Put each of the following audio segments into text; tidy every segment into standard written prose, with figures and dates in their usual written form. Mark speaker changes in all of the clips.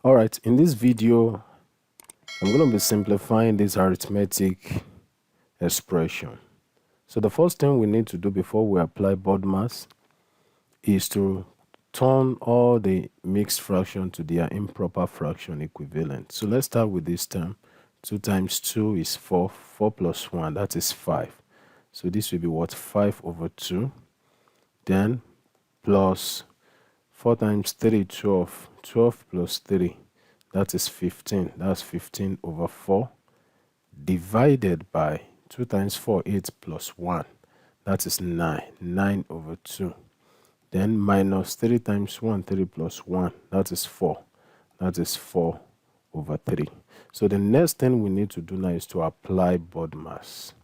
Speaker 1: All right, in this video, I'm going to be simplifying this arithmetic expression. So the first thing we need to do before we apply BODMAS is to turn all the mixed fraction to their improper fraction equivalent. So let's start with this term. 2 times 2 is 4. 4 plus 1, that is 5. So this will be what? 5 over 2. Then plus 4 times 3, 12. 12 plus 3, that is 15. That's 15 over 4. Divided by 2 times 4, 8 plus 1. That is 9. 9 over 2. Then minus 3 times 1, 3 plus 1. That is 4. That is 4 over 3. So the next thing we need to do now is to apply BODMAS.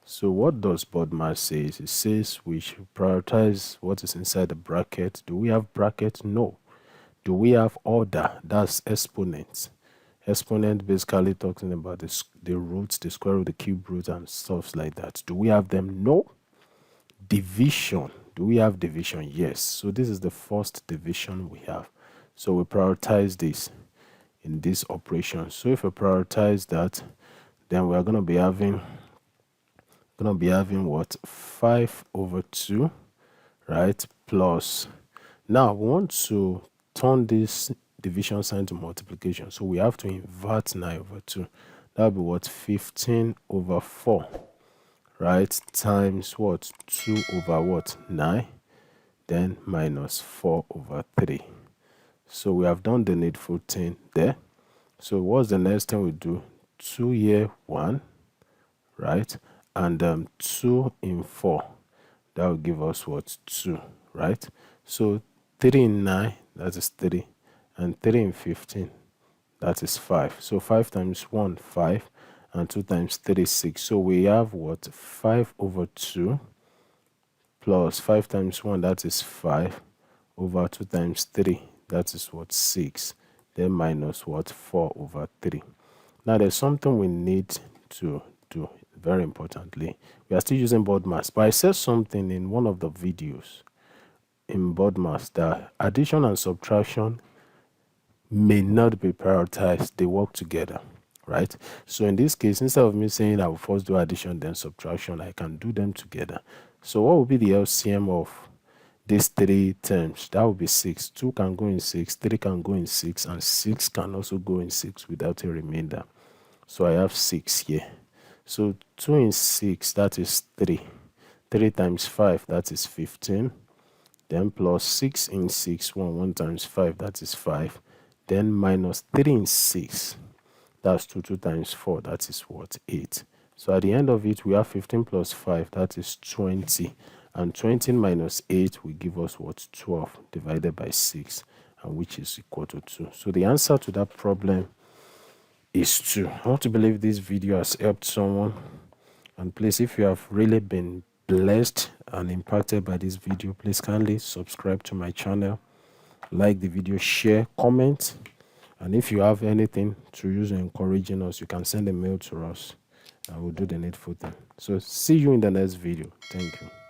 Speaker 1: So what does BODMAS say? It says we should prioritize what is inside the bracket. Do we have bracket? No. Do we have order? That's exponents. Exponent basically talking about the roots, the square root, the cube root, and stuff like that. Do we have them? No. Division. Do we have division? Yes. So this is the first division we have. So we prioritize this in this operation. So if we prioritize that, then we are going to be having what? 5 over 2, right? Plus, now we want to turn this division sign to multiplication. So we have to invert 9 over 2. That will be what? 15 over 4, right? Times what? 2 over what? 9. Then minus 4 over 3. So we have done the needful thing there. So what's the next thing we do? 2 here, 1, right? And 2 in 4. That will give us what? 2, right? So 3 in 9, that is 3. And 3 in 15, that is 5. So 5 times 1, 5. And 2 times 3, 6. So we have what? 5 over 2 plus 5 times 1, that is 5, over 2 times 3, that is what? 6. Then minus what? 4 over 3. Now there's something we need to do very importantly. We are still using BODMAS, but I said something in one of the videos in BODMAS that addition and subtraction may not be prioritized. They work together, right? So in this case, instead of me saying I will first do addition then subtraction, I can do them together. So what will be the LCM of these 3 terms? That will be 6. 2 can go in 6, 3 can go in 6, and 6 can also go in 6 without a remainder. So I have 6 here. So 2 in 6, that is 3. 3 times 5, that is 15. Then plus 6 in 6, 1 times 5, that is 5. Then minus 3 in 6, that's 2. 2 times 4, that is what? 8. So at the end of it, we have 15 plus 5, that is 20. And 20 minus 8 will give us what? 12 divided by 6, and which is equal to 2. So the answer to that problem is 2. I want to believe this video has helped someone. And please, if you have really been blessed and impacted by this video, please kindly subscribe to my channel, like the video, share, comment. And if you have anything to use in encouraging us, you can send a mail to us and we'll do the needful thing. So see you in the next video. Thank you.